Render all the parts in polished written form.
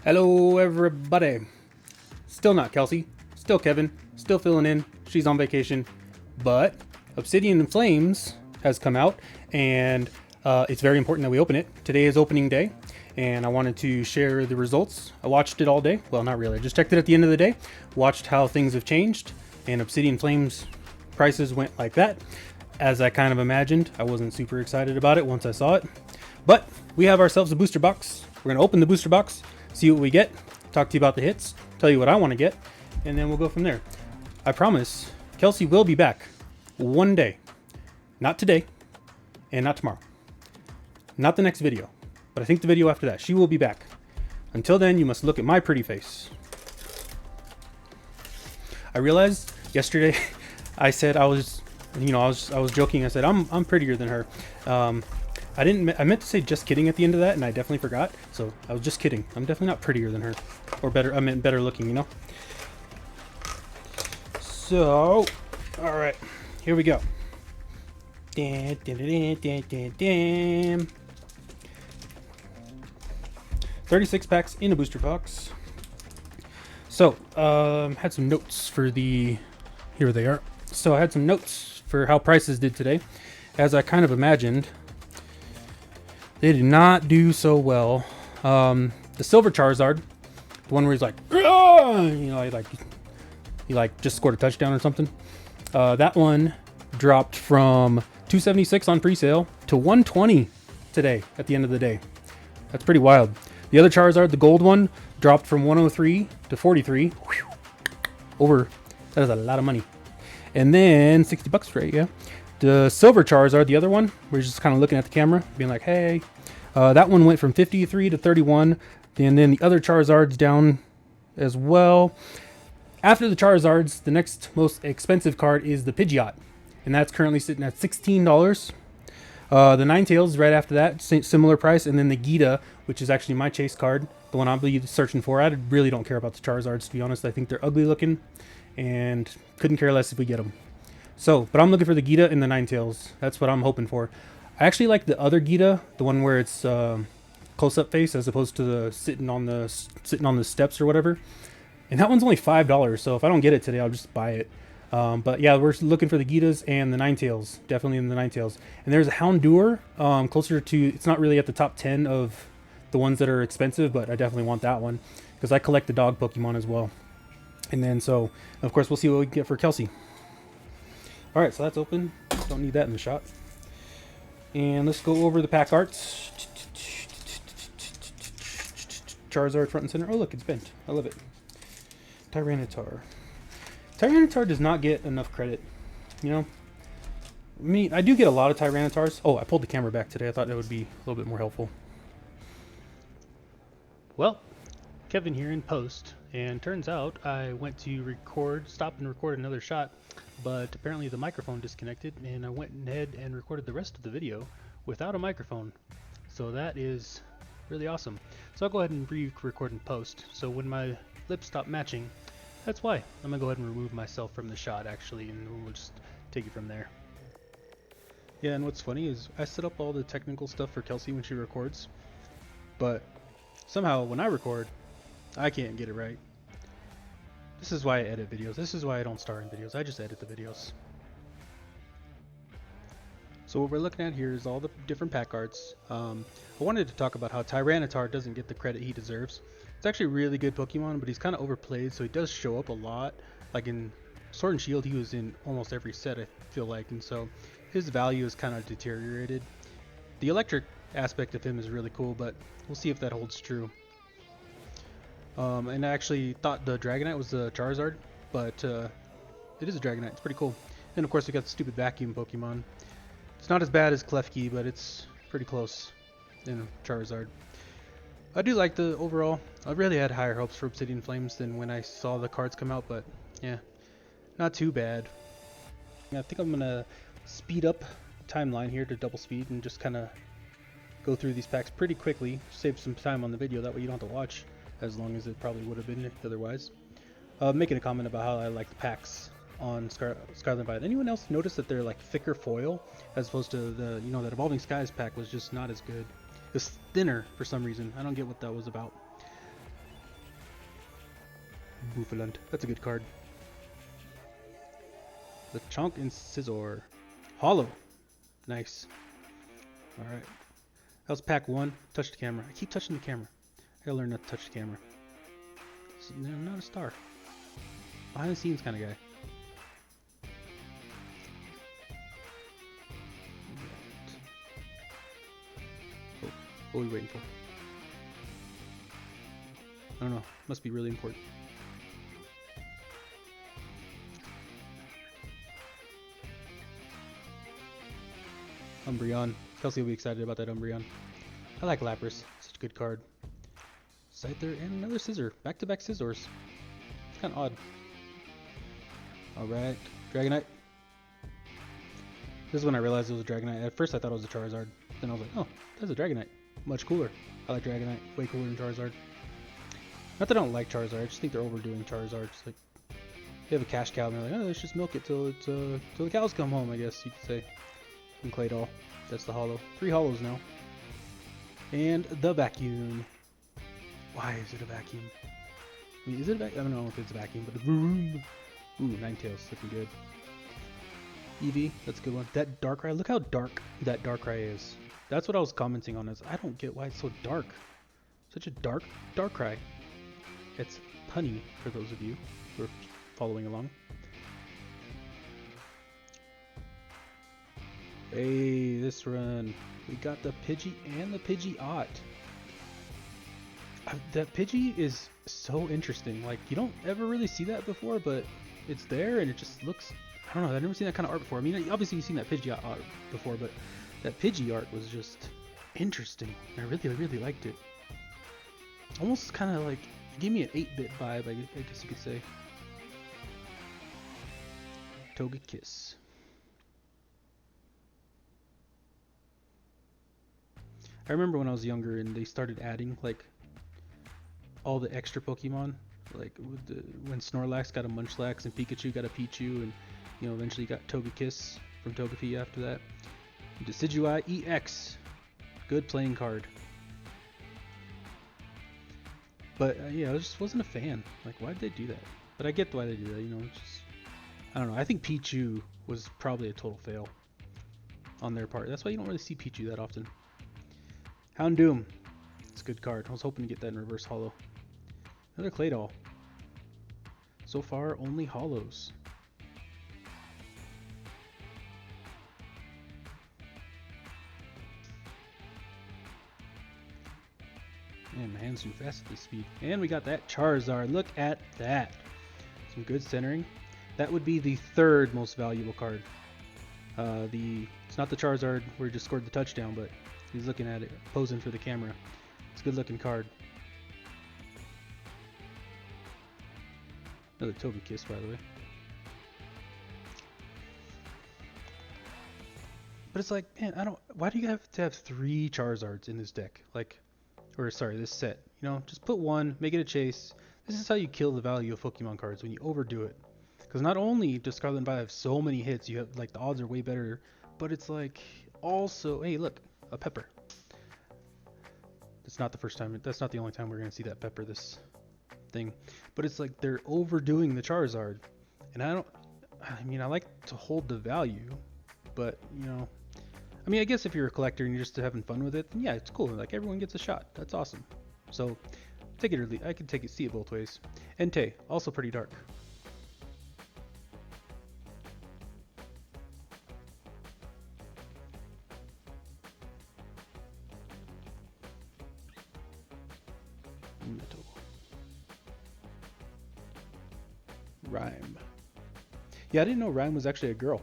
Hello everybody. Still not Kelsey, still Kevin, still filling in. She's on vacation, but Obsidian Flames has come out, and it's very important that we open it. Today is opening day, and I wanted to share the results. I watched it all day. Well, not really. I just checked it at the end of the day, watched how things have changed, and Obsidian Flames prices went like that. As I kind of imagined, I wasn't super excited about it once I saw it, but we have ourselves a booster box. We're going to open the booster box, see what we get, talk to you about the hits, tell you what I want to get, and then we'll go from there. I promise Kelsey will be back one day. Not today, and not tomorrow. Not the next video, but I think the video after that. She will be back. Until then, you must look at my pretty face. I realized yesterday I said I was joking. I said I'm prettier than her. I meant to say just kidding at the end of that, and I definitely forgot. So I was just kidding. I'm definitely not prettier than her, or better. I meant better looking, you know. So, all right, here we go. Damn. 36 packs in a booster box. So, had some notes for the. Here they are. So I had some notes for how prices did today, as I kind of imagined. They did not do so well. The Silver Charizard, the one where he's like, he just scored a touchdown or something. That one dropped from 276 on pre-sale to 120 today at the end of the day. That's pretty wild. The other Charizard, the gold one, dropped from 103 to 43. Over. That is a lot of money. And then 60 bucks for it, yeah. The Silver Charizard, the other one, we're just kind of looking at the camera, being like, hey. That one went from 53 to 31. And then the other Charizard's down as well. After the Charizards, the next most expensive card is the Pidgeot. And that's currently sitting at $16. The Ninetales right after that, similar price. And then the Gita, which is actually my chase card, the one I'll be searching for. I really don't care about the Charizards, to be honest. I think they're ugly looking, and couldn't care less if we get them. So, but I'm looking for the Gita and the Ninetales. That's what I'm hoping for. I actually like the other Gita, the one where it's close-up face as opposed to the sitting on the steps or whatever. And that one's only $5. So if I don't get it today, I'll just buy it. But yeah, we're looking for the Gitas and the Ninetales, definitely in the Ninetales. And there's a Houndour, closer to. It's not really at the top 10 of the ones that are expensive, but I definitely want that one because I collect the dog Pokemon as well. And then so, of course, we'll see what we can get for Kelsey. All right, so that's open. Don't need that in the shot. And let's go over the pack arts. Charizard front and center. Oh, look, it's bent. I love it. Tyranitar. Tyranitar does not get enough credit. You know? I do get a lot of Tyranitars. Oh, I pulled the camera back today. I thought that would be a little bit more helpful. Well, Kevin here in post. And turns out I went to stop and record another shot. But apparently the microphone disconnected, and I went ahead and recorded the rest of the video without a microphone. So that is really awesome. So I'll go ahead and re-record in post. So when my lips stop matching, that's why. I'm going to go ahead and remove myself from the shot actually, and we'll just take it from there. Yeah, and what's funny is I set up all the technical stuff for Kelsey when she records, but somehow when I record, I can't get it right. This is why I edit videos. This is why I don't star in videos. I just edit the videos. So what we're looking at here is all the different pack arts. I wanted to talk about how Tyranitar doesn't get the credit he deserves. It's actually a really good Pokemon, but he's kind of overplayed, so he does show up a lot. Like in Sword and Shield, he was in almost every set, I feel like, and so his value is kind of deteriorated. The electric aspect of him is really cool, but we'll see if that holds true. And I actually thought the Dragonite was the Charizard, but it is a Dragonite. It's pretty cool. And of course we got the stupid vacuum Pokemon. It's not as bad as Klefki, but it's pretty close in Charizard. I do like the overall. I really had higher hopes for Obsidian Flames than when I saw the cards come out, but yeah, not too bad. I think I'm gonna speed up timeline here to double speed and just kind of go through these packs pretty quickly. Save some time on the video, that way you don't have to watch as long as it probably would have been otherwise. Making a comment about how I like the packs on Scarlet Violet. Anyone else notice that they're like thicker foil as opposed to the, that Evolving Skies pack was just not as good. It was thinner for some reason. I don't get what that was about. Bouffalant. That's a good card. The Chonk and Scizor. Hollow. Nice. Alright. That was pack 1. Touch the camera. I keep touching the camera. I gotta learn not to touch the camera. I'm not a star. Behind the scenes kind of guy. Oh, what are we waiting for? I don't know. Must be really important. Umbreon. Kelsey will be excited about that Umbreon. I like Lapras. Such a good card. Scyther and another Scizor. Back-to-back Scizors. It's kind of odd. Alright. Dragonite. This is when I realized it was a Dragonite. At first I thought it was a Charizard. Then I was like, oh, that's a Dragonite. Much cooler. I like Dragonite. Way cooler than Charizard. Not that I don't like Charizard. I just think they're overdoing Charizard. It's like, you have a cash cow and they're like, oh, let's just milk it till the cows come home, I guess you could say. And Claydol. That's the hollow. 3 hollows now. And the vacuum. Why is it a vacuum? I mean, is it a vacuum? I don't know if it's a vacuum, but the vroom. Ooh, Ninetales. Looking good. Eevee. That's a good one. That Darkrai. Look how dark that Darkrai is. That's what I was commenting on. Is I don't get why it's so dark. Such a dark Darkrai. It's punny for those of you who are following along. Hey, this run. We got the Pidgey and the Pidgeot. That Pidgey is so interesting. Like, you don't ever really see that before, but it's there and it just looks... I don't know, I've never seen that kind of art before. I mean, obviously you've seen that Pidgeot art before, but that Pidgey art was just interesting. I really, really liked it. Almost kind of like... Gave me an 8-bit vibe, I guess you could say. Togekiss. I remember when I was younger and they started adding like all the extra Pokemon, like when Snorlax got a Munchlax and Pikachu got a Pichu, and you know eventually you got Togekiss from Togepi after that. Decidueye EX, good playing card. But yeah, I just wasn't a fan. Like, why did they do that? But I get why they do that. You know, it's just I don't know. I think Pichu was probably a total fail on their part. That's why you don't really see Pichu that often. Houndoom. It's a good card. I was hoping to get that in reverse hollow. Another Claydol. So far, only hollows. Man, my hands move fast at this speed. And we got that Charizard. Look at that. Some good centering. That would be the 3rd most valuable card. It's not the Charizard where he just scored the touchdown, but he's looking at it, posing for the camera. It's a good looking card. Another Togekiss, by the way. But it's like, man, why do you have to have 3 Charizards in this deck? Like, or sorry, this set. You know, just put 1, make it a chase. This is how you kill the value of Pokemon cards, when you overdo it. Because not only does Scarlet and Violet have so many hits, you have like the odds are way better, but it's like also, hey, look, a Pepper. It's not the first time. That's not the only time we're gonna see that Pepper this thing. But it's like they're overdoing the Charizard, and I mean, I like to hold the value, but you know, I mean, I guess if you're a collector and you're just having fun with it, then yeah, it's cool. Like everyone gets a shot. That's awesome. So take it or leave. I can see it both ways. Entei, also pretty dark. Metal. Rhyme. Yeah, I didn't know Rhyme was actually a girl.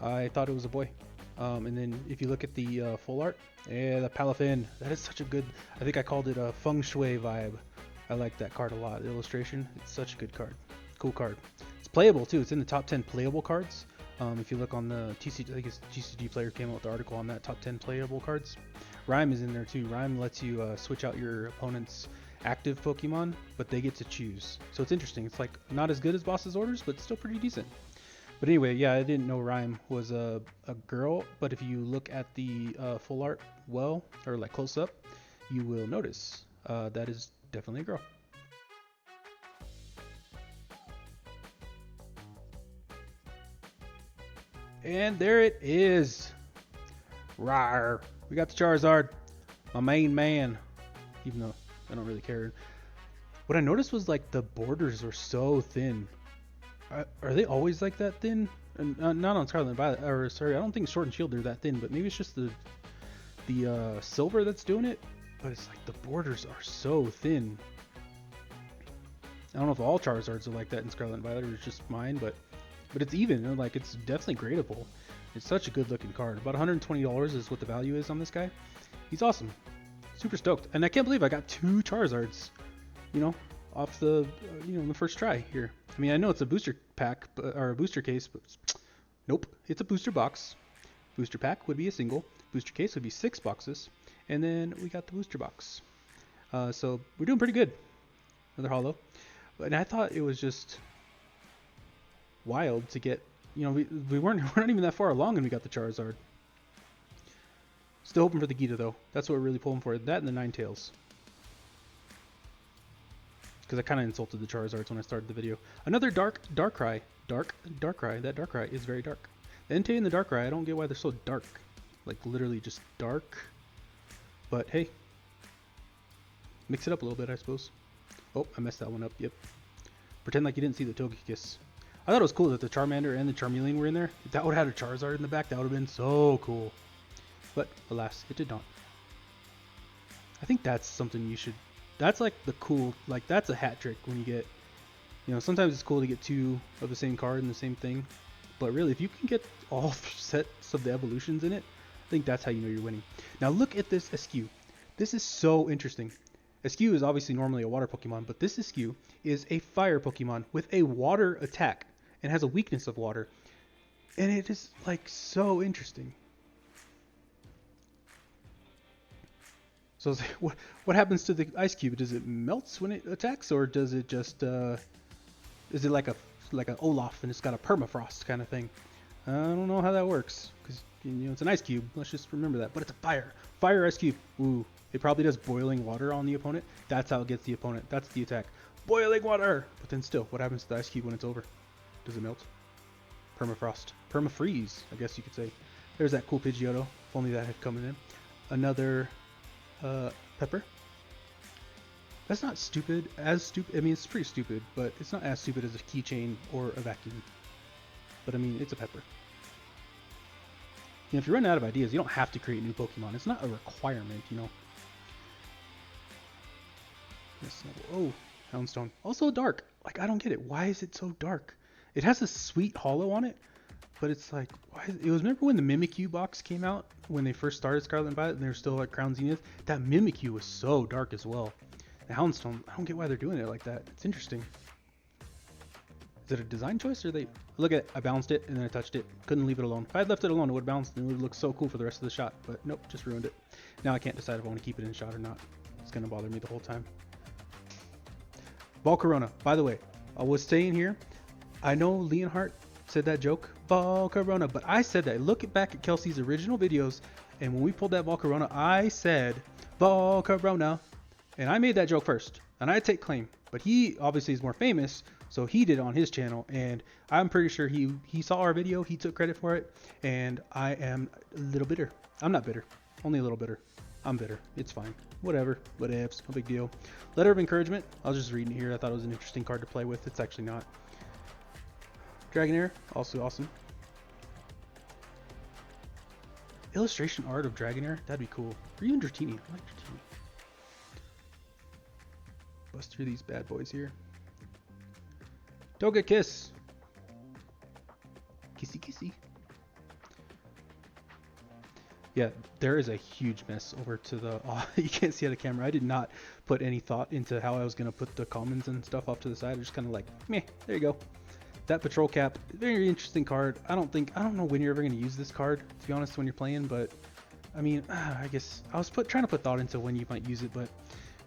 I thought it was a boy. And then if you look at the full art, yeah, the Palafin, that is such a good, I think I called it a feng shui vibe. I like that card a lot. The illustration, it's such a good card. Cool card. It's playable too. It's in the top 10 playable cards. If you look on the TCG, I think it's TCG Player came out with the article on that, top 10 playable cards. Rhyme is in there too. Rhyme lets you switch out your opponent's active Pokemon, but they get to choose. So it's interesting. It's like not as good as Boss's Orders, but still pretty decent. But anyway, yeah, I didn't know Rhyme was a girl, but if you look at the full art well, or like close up, you will notice that is definitely a girl. And there it is. Rawr. We got the Charizard. My main man. Even though I don't really care. What I noticed was like the borders are so thin. Are they always like that thin? Not on Scarlet and Violet. Or sorry, I don't think Sword and Shield are that thin. But maybe it's just the silver that's doing it. But it's like the borders are so thin. I don't know if all Charizards are like that in Scarlet and Violet or it's just mine, but it's even. You know, like it's definitely gradable. It's such a good looking card. About $120 is what the value is on this guy. He's awesome. Super stoked. And I can't believe I got 2 Charizards, you know, off the, the first try here. I mean, I know it's a booster pack, or a booster case, but nope. It's a booster box. Booster pack would be a single. Booster case would be 6 boxes. And then we got the booster box. So we're doing pretty good. Another holo. And I thought it was just wild to get, we're not even that far along and we got the Charizard. Still hoping for the Gita though. That's what we're really pulling for. That and the Ninetales. Because I kind of insulted the Charizards when I started the video. Another Darkrai. Darkrai. That Darkrai is very dark. The Entei and the Darkrai, I don't get why they're so dark. Like literally just dark. But hey. Mix it up a little bit, I suppose. Oh, I messed that one up. Yep. Pretend like you didn't see the Togekiss. I thought it was cool that the Charmander and the Charmeleon were in there. If that would have had a Charizard in the back, that would have been so cool. But alas, it did not. I think that's something you should... That's like the cool... Like, that's a hat trick when you get... sometimes it's cool to get 2 of the same card and the same thing. But really, if you can get all sets of the evolutions in it, I think that's how you know you're winning. Now look at this Eskew. This is so interesting. Eskew is obviously normally a water Pokemon, but this Eskew is a fire Pokemon with a water attack and has a weakness of water. And it is like so interesting. So what happens to the Ice Cube? Does it melt when it attacks, or does it just is it like an Olaf and it's got a permafrost kind of thing? I don't know how that works because it's an Ice Cube. Let's just remember that. But it's a fire Ice Cube. Ooh, it probably does boiling water on the opponent. That's how it gets the opponent. That's the attack. Boiling water. But then still, what happens to the Ice Cube when it's over? Does it melt? Permafrost. Permafreeze, I guess you could say. There's that cool Pidgeotto. If only that had come in. Another Pepper. That's not stupid. As stupid. I mean, it's pretty stupid, but it's not as stupid as a keychain or a vacuum. But I mean, it's a Pepper. If you're running out of ideas, you don't have to create new Pokemon. It's not a requirement, Oh, Houndstone. Also dark. Like, I don't get it. Why is it so dark? It has a sweet holo on it, but it's like, why? It was, remember when the Mimikyu box came out when they first started Scarlet and Violet and they were still like Crown Zenith? That Mimikyu was so dark as well. The Houndstone, I don't get why they're doing it like that. It's interesting. Is it a design choice or they... Look at it. I bounced it and then I touched it. Couldn't leave it alone. If I had left it alone, it would have bounced and it would look so cool for the rest of the shot. But nope, just ruined it. Now I can't decide if I want to keep it in shot or not. It's going to bother me the whole time. Volcarona. By the way, I was saying here, I know Leonhardt said that joke, Volcarona, but I said that. Look back at Kelsey's original videos, and when we pulled that Volcarona, I said Volcarona, and I made that joke first, and I take claim. But he obviously is more famous, so he did it on his channel, and I'm pretty sure he saw our video, he took credit for it, and I am a little bitter. I'm not bitter, only a little bitter. I'm bitter. It's fine. Whatever. Whatevs. No big deal. Letter of Encouragement. I was just reading it here. I thought it was an interesting card to play with. It's actually not. Dragonair. Also awesome. Illustration art of Dragonair. That'd be cool. Or even Dratini. I like Dratini. Bust through these bad boys here. Togekiss. Kissy kissy. Yeah, there is a huge mess over to the... you can't see on the camera. I did not put any thought into how I was going to put the commons and stuff off to the side. I just kind of like, meh, there you go. That Patrol Cap, very interesting card. I don't know when you're ever going to use this card, to be honest, when you're playing. But, I mean, I guess I was trying to put thought into when you might use it. But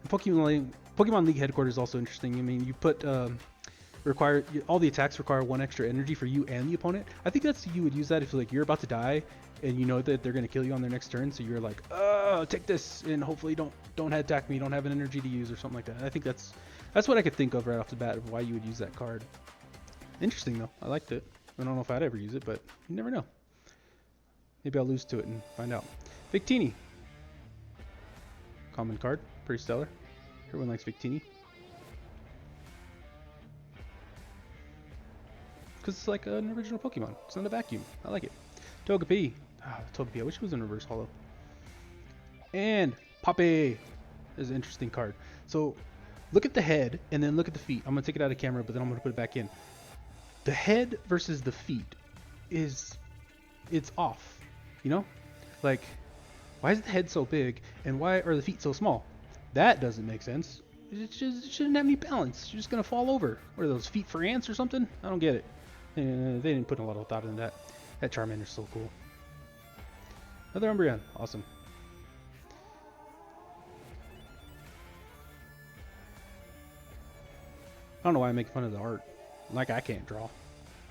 Pokemon League Headquarters is also interesting. I mean, you put... all the attacks require 1 extra energy for you and the opponent. I think you would use that if you're about to die and you know that they're going to kill you on their next turn, so you're like, take this and hopefully don't attack me, don't have an energy to use or something like that. I think that's what I could think of right off the bat of why you would use that card. Interesting though. I liked it. I don't know if I'd ever use it, but you never know. Maybe I'll lose to it and find out. Victini. Common card. Pretty stellar. Everyone likes Victini. Because it's like an original Pokemon. It's not a vacuum. I like it. Togepi. Togepi. I wish it was in reverse holo. And Pape is an interesting card. So look at the head and then look at the feet. I'm going to take it out of camera, but then I'm going to put it back in. The head versus the feet it's off. You know? Like, why is the head so big and why are the feet so small? That doesn't make sense. It shouldn't have any balance. You're just going to fall over. What are those, feet for ants or something? I don't get it. They didn't put a lot of thought into that. That Charmander's so cool. Another Umbreon. Awesome. I don't know why I make fun of the art. Like, I can't draw.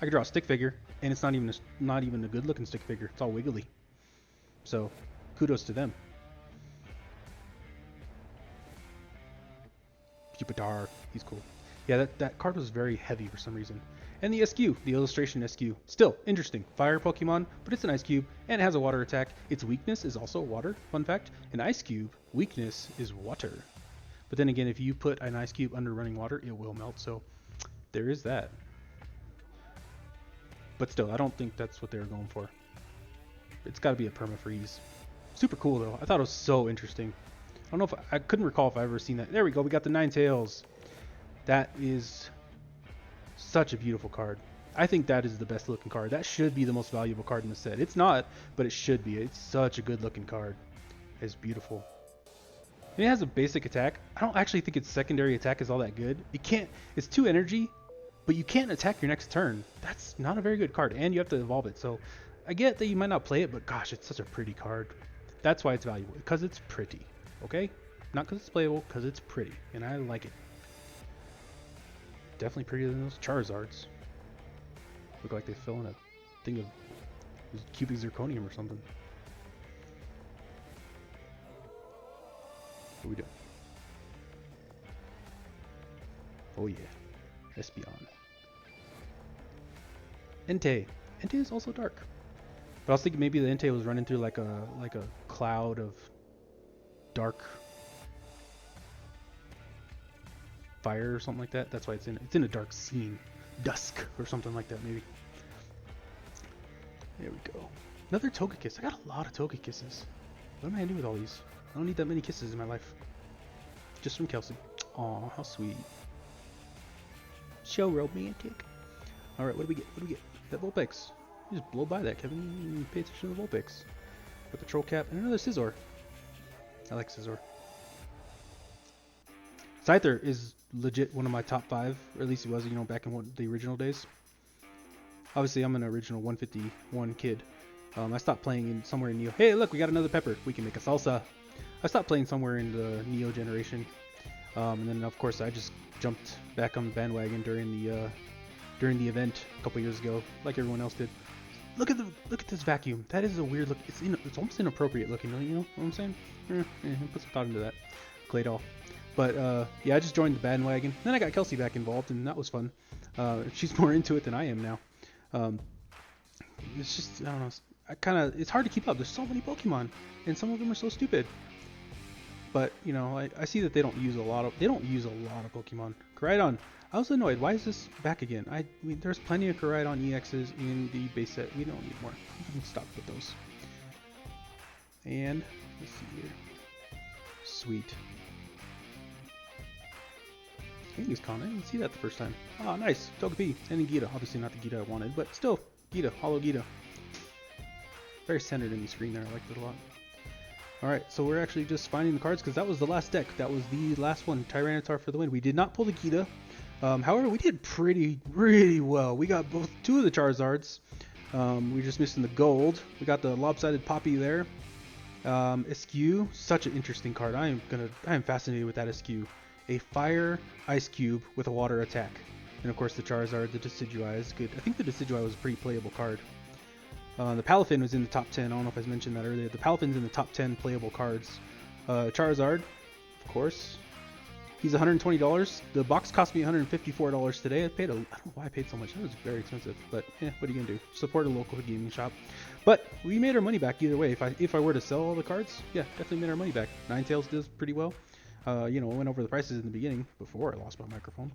I can draw a stick figure, and it's not even a good looking stick figure. It's all wiggly. So, kudos to them. Jupiter, he's cool. Yeah, that card was very heavy for some reason. And the SQ, the illustration SQ, still interesting. Fire Pokemon, but it's an Ice Cube, and it has a water attack. Its weakness is also water, fun fact. An Ice Cube, weakness is water. But then again, if you put an Ice Cube under running water, it will melt, so there is that. But still, I don't think that's what they were going for. It's got to be a perma-freeze. Super cool, though. I thought it was so interesting. I don't know if I couldn't recall if I've ever seen that. There we go. We got the Ninetales. That is such a beautiful card. I think that is the best looking card. That should be the most valuable card in the set. It's not, but it should be. It's such a good looking card. It's beautiful. And it has a basic attack. I don't actually think its secondary attack is all that good. It can't. It's 2 energy, but you can't attack your next turn. That's not a very good card, and you have to evolve it. So I get that you might not play it, but gosh, it's such a pretty card. That's why it's valuable, because it's pretty. Okay? Not because it's playable, because it's pretty, and I like it. Definitely prettier than those Charizards. Look like they fell in a thing of cubic zirconium or something. What are we doing? Oh yeah, Espeon. Entei. Entei is also dark. But I was thinking maybe the Entei was running through like a cloud of dark fire or something like that. That's why it's in a dark scene, dusk or something like that maybe. There we go. Another Togekiss. I got a lot of Togekisses. What am I gonna do with all these? I don't need that many kisses in my life. Just from Kelsey. Aw, how sweet. So romantic. Alright, what do we get? What do we get? That Vulpix. You just blow by that, Kevin. You didn't even pay attention to the Vulpix. Got the Troll Cap and another Scizor. I like Scizor. Scyther is legit one of my top 5, or at least he was, you know, back in the original days. Obviously, I'm an original 151 kid. I stopped playing somewhere in Neo. Hey, look, we got another pepper. We can make a salsa. I stopped playing somewhere in the Neo generation, and then of course I just jumped back on the bandwagon during the event a couple years ago, like everyone else did. Look at this vacuum. That is a weird look. It's almost inappropriate looking. You know what I'm saying? Put some thought into that. Claydol. But yeah, I just joined the bandwagon. Then I got Kelsey back involved, and that was fun. She's more into it than I am now. It's just, I don't know. It's hard to keep up. There's so many Pokemon, and some of them are so stupid. But you know, I see that they don't use a lot of Pokemon. Koraidon. I was annoyed. Why is this back again? There's plenty of Koraidon EXs in the base set. We don't need more. We can stop with those. And let's see here. Sweet. Kangaskhan. I didn't see that the first time. Ah, nice. Togepi. And then Gita. Obviously not the Gita I wanted, but still. Gita. Hollow Gita. Very centered in the screen there. I liked it a lot. Alright, so we're actually just finding the cards because that was the last deck. That was the last one. Tyranitar for the win. We did not pull the Gita. However, we did pretty well. We got 2 of the Charizards. We're just missing the gold. We got the lopsided Poppy there. Eskew. Such an interesting card. I am fascinated with that Eskew. A fire ice cube with a water attack. And of course the Charizard, the Decidueye is good. I think the Decidueye was a pretty playable card. The Palafin was in the top 10. I don't know if I mentioned that earlier. The Palafin's in the top 10 playable cards. Charizard, of course. He's $120. The box cost me $154 today. I don't know why I paid so much. That was very expensive, but what are you gonna do? Support a local gaming shop. But we made our money back either way. If I were to sell all the cards, yeah, definitely made our money back. Ninetales does pretty well. You know, I went over the prices in the beginning before I lost my microphone.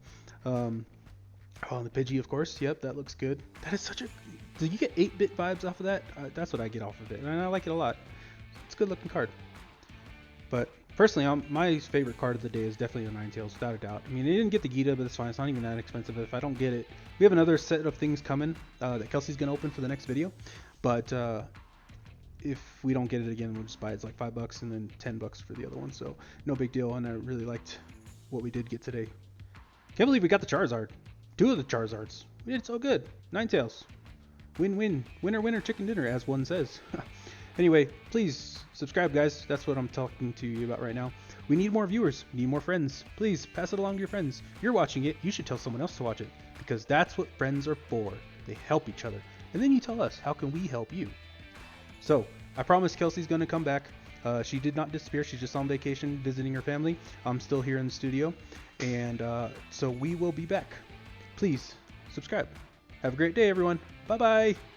Oh, the Pidgey, of course. Yep, that looks good. That is such a... Do you get 8-bit vibes off of that? That's what I get off of it, and I like it a lot. It's a good-looking card. But personally, my favorite card of the day is definitely the Ninetales, without a doubt. I mean, I didn't get the Gita, but it's fine. It's not even that expensive. If I don't get it, we have another set of things coming that Kelsey's going to open for the next video. But if we don't get it again, we'll just buy it. It's like $5 and then $10 for the other one. So no big deal. And I really liked what we did get today. Can't believe we got the Charizard. 2 of the Charizards. We did so good. Ninetales. Win-win. Winner, winner, chicken dinner, as one says. Anyway, please subscribe, guys. That's what I'm talking to you about right now. We need more viewers. We need more friends. Please pass it along to your friends. You're watching it. You should tell someone else to watch it, because that's what friends are for. They help each other. And then you tell us, how can we help you? So, I promise Kelsey's going to come back. She did not disappear. She's just on vacation visiting her family. I'm still here in the studio. And so we will be back. Please subscribe. Have a great day, everyone. Bye-bye.